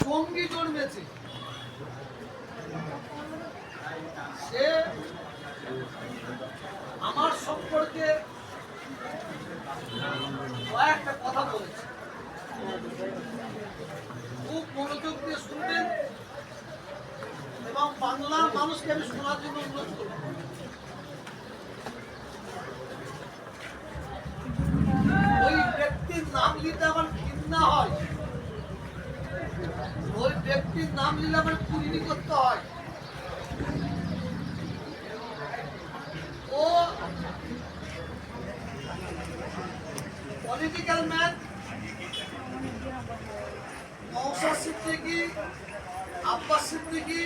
জঙ্গি জন্মেছে, সে আমার সম্পর্কে কয়েকটা কথা বলেছে, খুব মনোযোগ দিয়ে শুনবেন এবং বাংলার মানুষকে আমি শোনার জন্য অনুরোধ করব। ওই ব্যক্তির নাম নিতে আমার ঘৃণা হয়, ওই ব্যক্তির নাম নিলে আমার কুর্মি করতে হয়। ও পলিটিক্যাল ম্যান, নওশাদ সিদ্দিকী, আব্বাস সিদ্দিকী,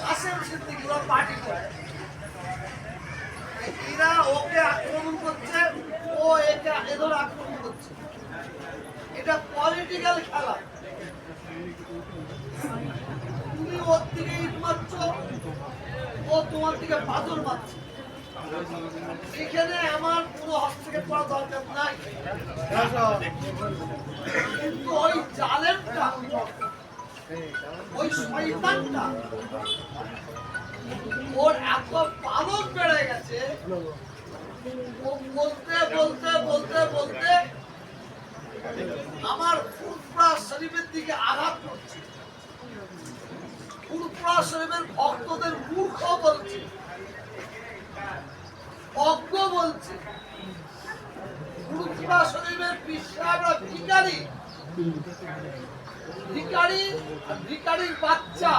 কাসেম সিদ্দিকী, ওরা পার্টি করে। এরা ওকে আক্রমণ করছে, ও একে এদের আক্রমণ করছে। এটা পলিটিক্যাল খেলা। তুমি ওর দিকে ইট মারছ, ও তোমার দিকে পাথর মারছে। এখানে আমার কোনো হস্তক্ষেপ করা দরকার নাই, কিন্তু ওই জালেমটা, ওই শয়তানটা, ওর এত পালন বেড়ে গেছে, ও বলতে বলতে বলতে বলতে আমার ফুরফুরা শরীফের দিকে আঘাত করছে। ফুরফুরা শরীফের ভক্তদের মূর্খ বলছে, অজ্ঞ বলছে। ফুরফুরা শরীফের বিশ্বাসরা ভিখারি, ভিখারি, ভিখারির বাচ্চা।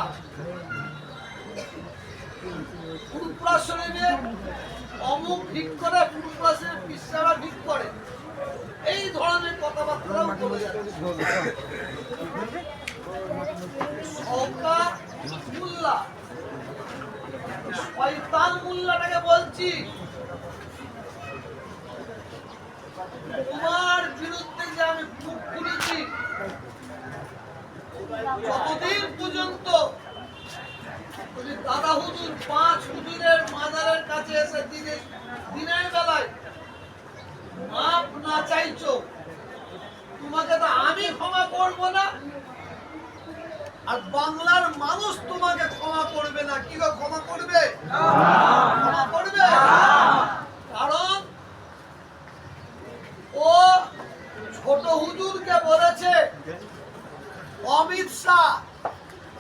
ফুরফুরা শরীফে অমুক ভিক করে, ফুরফুরা শরীফের বিশ্বাসরা ভিক করে, এই ধরনের কথাবার্তাও বলে যাচ্ছে। শওকত মোল্লা, শয়তান মোল্লাটাকে বলছি, তোমার বিরুদ্ধে যে আমি মুখ খুলেছি, যতদিন পর্যন্ত তুমি দাদা হুজুর 5 হুজুরের মাজারের কাছে এসে দিনের বেলায় মাপ না চাইছো, তোমাকে তো আমি ক্ষমা করব না, আর বাংলার মানুষ তোমাকে ক্ষমা করবে না। কি গো, ক্ষমা করবে? ক্ষমা করবে? কারণ ও ছোট হুজুরকে বলেছে অমিত শাহ,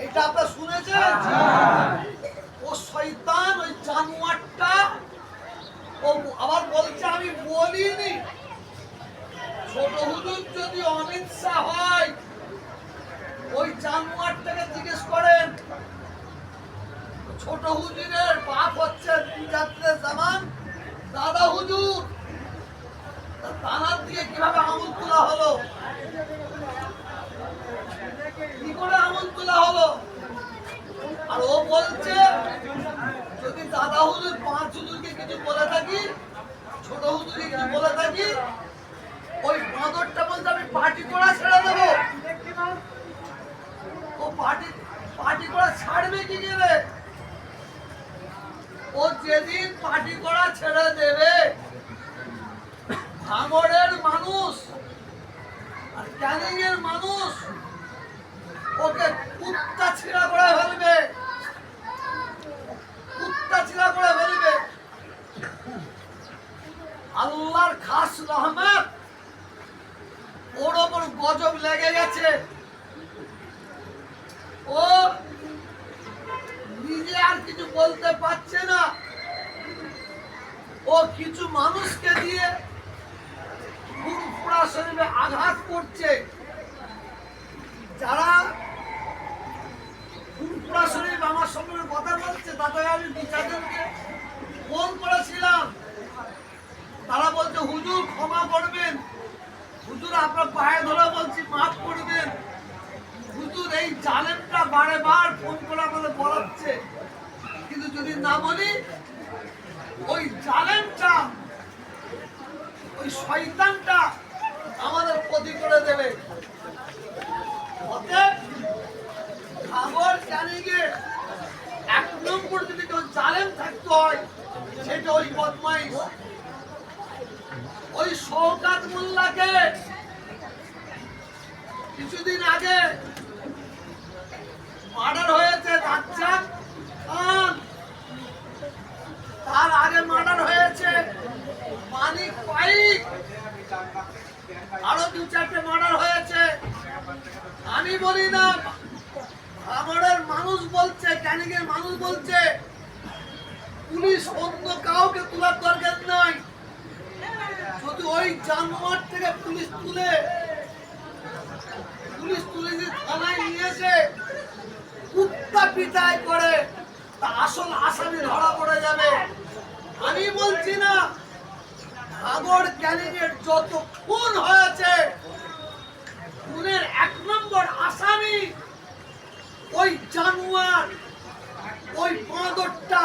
এটা আপনারা শুনেছেন? ও শয়তান, ওই জানোয়ারটা ও আবার বলছে আমি বলিনি। ছোট হুজুর যদি অমিত শাহ হয়, ওই জানোয়ারটাকে জিজ্ঞেস করেন। ছোট হুজুরের বাপ হচ্ছে জামান দাদা হুজুর, তানার দিকে কিভাবে আঙুল তোলা হলো, কি করে আঙুল তোলা হলো? আর ও বলছে যদি দাদা হুজুর 5 হুজুরকে কিছু বলে থাকি, ছোট হুজুরকে কিছু বলে থাকি, ওই বাঁদরটা বলছে আমি পার্টি করা ছেড়ে দেবো। ও পার্টি করা ছাড়বে কি করে? ও যেদিন পার্টি করা ছেড়ে দেবে, ভাঙড়ের মানুষ আর ক্যানিং এর মানুষ ওকে কুত্তা ছিঁড়া করে ফেলবে, কুত্তা ছিঁড়া করে ফেলবে। আল্লাহর খাস রহমত ওর ওপর গজব লেগে গেছে। ও নিজে আর কিছু বলতে পারছে না, ও কিছু মানুষকে দিয়ে ফুরফুরা শরীফে আঘাত করছে। যারা ফুরফুরা শরীফ আমার সঙ্গে কথা বলছে, তাদের আমি বিচারককে ফোন করেছিলাম। তারা বলছে হুজুর ক্ষমা করবেন, হুজুর আপনার পায়ে ধরে বলছি মাফ করবেন, হুজুর এই জালেমটা বারবার ফোন করে আমাদের বলাচ্ছে, কিন্তু যদি না বলি ওই জালেমটা, ওই শয়তানটা আমাদের ক্ষতি করে দেবে। অতএব খবর জানি গে 1 নম্বর যদি কেউ জালেম থাকতে হয়, সেটা ওই বদমাইশ, ওই শওকত মোল্লাকে কিছুদিন আগে মার্ডার হয়েছে রাজ্জাক খান, তার আগে মার্ডার হয়েছে মানিক পাইক, আরো 2-4টে মার্ডার হয়েছে। আমি বলি না, আমাদের মানুষ বলছে, ক্যানিংয়ের মানুষ বলছে পুলিশ অন্য কাউকে তোলার দরকার নাই। যদি ওই জানোয়ার থেকে পুলিশ তুলে যে থানায় নিয়েছে কুত্তা পিটাই করে, তা আসল আসামি ধরা পড়ে যাবে। আমি বলছি না, আগর ক্যানিংয়ের যত খুন হয়েছে, খুনের 1 নম্বর আসামি ওই জানোয়ার, ওই বাঁদরটা।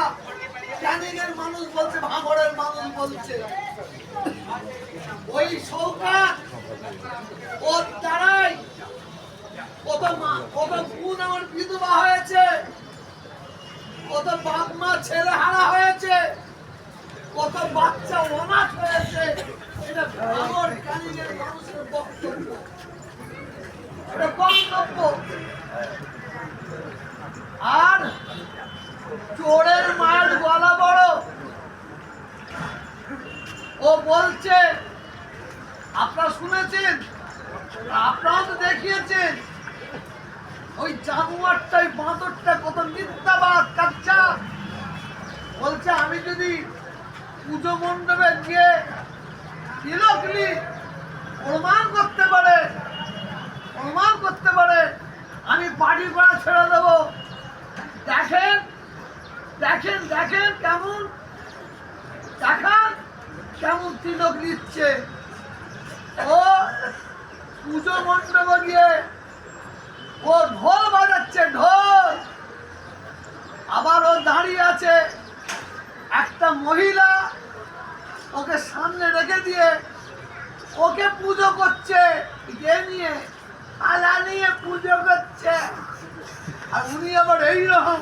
ক্যানিংয়ের মানুষ বলছে, ভাঙড়ের মানুষ বলছে ওই শওকত, ওর দ্বারাই কত খুন আমার বিধবা হয়েছে, কত বাপ মা ছেলে হারা হয়েছে, কত বাচ্চা অনাথ হয়েছে। এটা ভাঙড় ক্যানিংয়ের মানুষের বক্তব্য, এটা বক্তব্য। আর চোরের মায়ের গলা বড়, ও বলছে, আপনারা শুনেছেন, আপনারাও তো দেখিয়েছেন, ওই জানোয়ারটাই বাঁদরটা কত মিথ্যাবাদ কাচ্চা। বলছে আমি যদি পুজো মণ্ডপে গিয়ে তিলকলি প্রমাণ করতে পারে আমি বাড়ি করা ছেড়ে দেবো। দেখেন দেখেন দেখেন কেমন কেমন তিলক নিচ্ছে। ও পুজো মণ্ডপে গিয়ে ও ঢোল বাজাচ্ছে, ঢোল। আবার ও দাঁড়িয়ে আছে, একটা মহিলা ওকে সামনে রেখে দিয়ে ওকে পুজো করছে, এ নিয়ে আলা নিয়ে পুজো করছে। আর উনি আবার এইরকম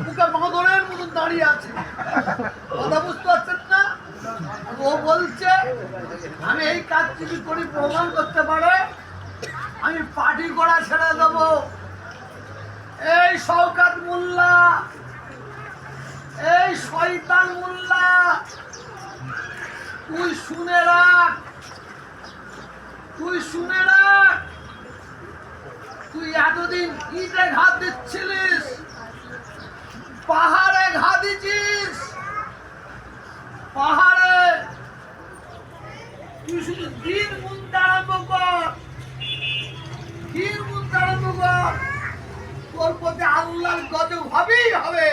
মুখে বাঁদরের মতন দাঁড়িয়ে আছে। কথা বুঝতে পারছেন না? ও বলছে আমি এই কাজ যদি করি প্রমাণ করতে পারে আমি পার্টি করা ছেড়ে দেব। এই শওকত মোল্লা, এই শয়তান মোল্লা, তুই শুনে রাখ, তুই এতদিন ইটে ঘাত দিচ্ছিলিস, পাহাড়ে ঘা দিচ্ছিস, পাহাড়ে। তুই শুধু দিন গুনতে আরম্ভ কর, তোর প্রতি আল্লাহর গজব হবেই হবে।